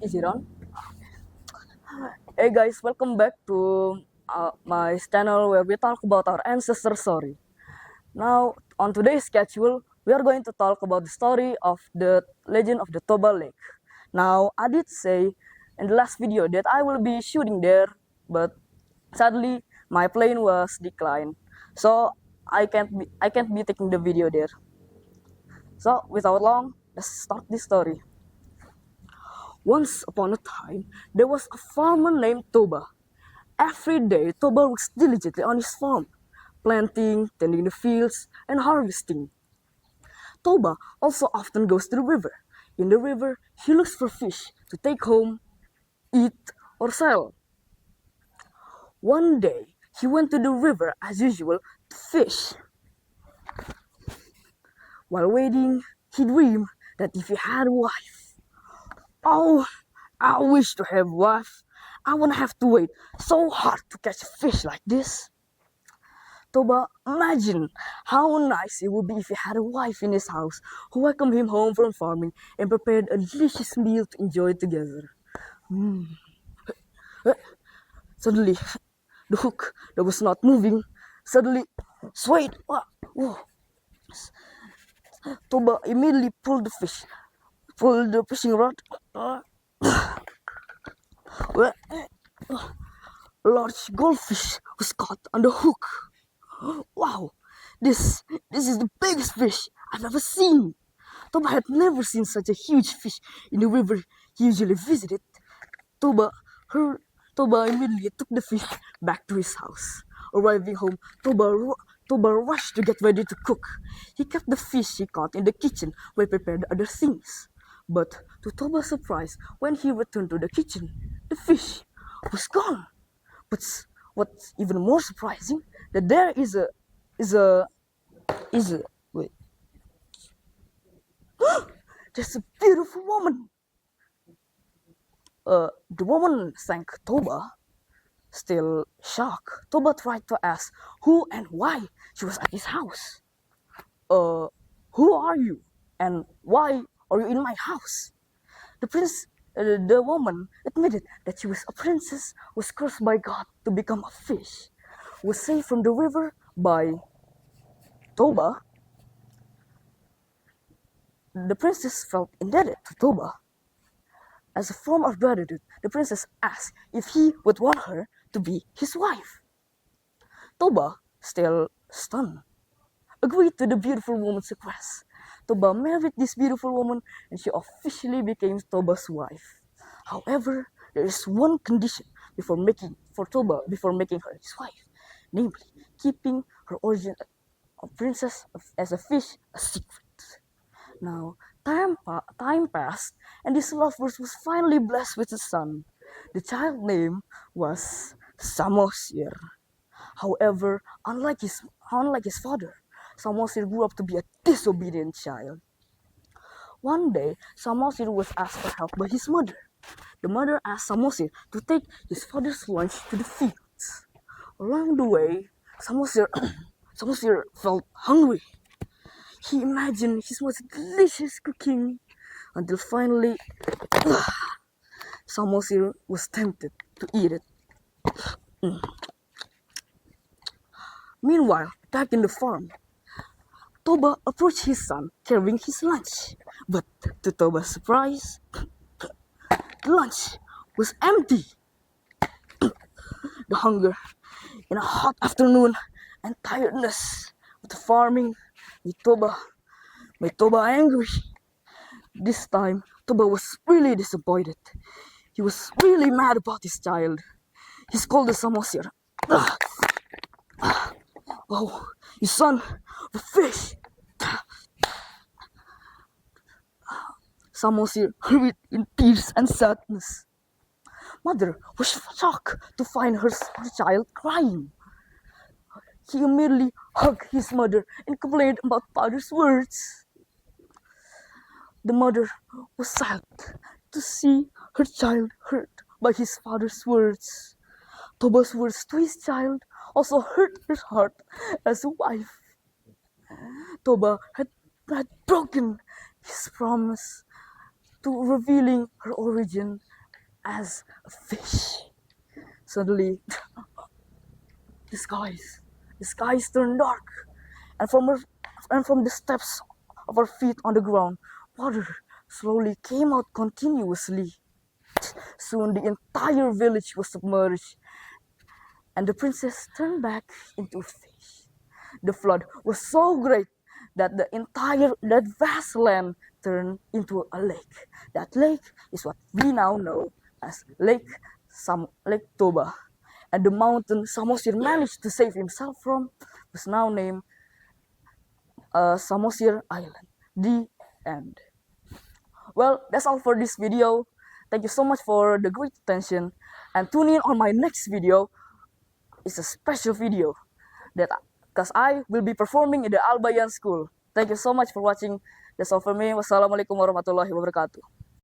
Is it on? Hey guys, welcome back to my channel where we talk about our ancestor story. Now, on today's schedule, we are going to talk about the story of the legend of the Toba Lake. Now, I did say in the last video that I will be shooting there, but sadly my plane was declined, so I can't be taking the video there. So, without long, let's start this story. Once upon a time, there was a farmer named Toba. Every day, Toba works diligently on his farm, planting, tending the fields, and harvesting. Toba also often goes to the river. In the river, he looks for fish to take home, eat, or sell. One day, he went to the river as usual to fish. While waiting, he dreamed that if he had a wife, oh, I wish to have a wife. I wouldn't have to wait so hard to catch a fish like this. Toba, imagine how nice it would be if he had a wife in his house who welcomed him home from farming and prepared a delicious meal to enjoy together. Suddenly, the hook that was not moving suddenly swayed. Whoa. Toba immediately pulled the fishing rod. A large goldfish was caught on the hook. Wow, this is the biggest fish I've ever seen. Toba had never seen such a huge fish in the river he usually visited. Toba, her, Toba immediately took the fish back to his house. Arriving home, Toba rushed to get ready to cook. He kept the fish he caught in the kitchen while prepared other things. But to Toba's surprise, when he returned to the kitchen, the fish was gone. But what's even more surprising, that there is a wait. There's a beautiful woman. The woman thanked Toba. Still shocked, Toba tried to ask who and why she was at his house. Who are you, and why are you in my house? The woman admitted that she was a princess who was cursed by God to become a fish, was saved from the river by Toba. The princess felt indebted to Toba. As a form of gratitude, the princess asked if he would want her to be his wife. Toba, still stunned, agreed to the beautiful woman's request. Toba married this beautiful woman and she officially became Toba's wife. However, there is one condition before making her his wife, namely keeping her origin of princess as a fish a secret. Now, time passed, and this lovers was finally blessed with a son. The child name was Samosir. However, unlike his father, Samosir grew up to be a disobedient child. One day, Samosir was asked for help by his mother. The mother asked Samosir to take his father's lunch to the fields. Along the way, Samosir felt hungry. He imagined his most delicious cooking until finally Samosir was tempted to eat it. Meanwhile, back in the farm, Toba approached his son carrying his lunch. But to Toba's surprise, the lunch was empty. The hunger in a hot afternoon and tiredness of the farming made Toba angry. This time, Toba was really disappointed. He was really mad about his child. He scolded Samosir. Oh, you son of a fish! Samosir hurried in tears and sadness. Mother was shocked to find her child crying. He immediately hugged his mother and complained about father's words. The mother was sad to see her child hurt by his father's words. Toba's words to his child also hurt her heart as a wife. Toba had broken his promise to revealing her origin as a fish. Suddenly, the skies turned dark, and from the steps of our feet on the ground, water slowly came out continuously. Soon the entire village was submerged, and the princess turned back into a fish. The flood was so great that that vast land turned into a lake. That lake is what we now know as Lake Toba. And the mountain Samosir managed to save himself from was now named Samosir Island. The end. Well, that's all for this video. Thank you so much for the great attention, and tune in on my next video. It's a special video that because I will be performing in the Albayan school. Thank you so much for watching. That's all for me. Wassalamualaikum warahmatullahi wabarakatuh.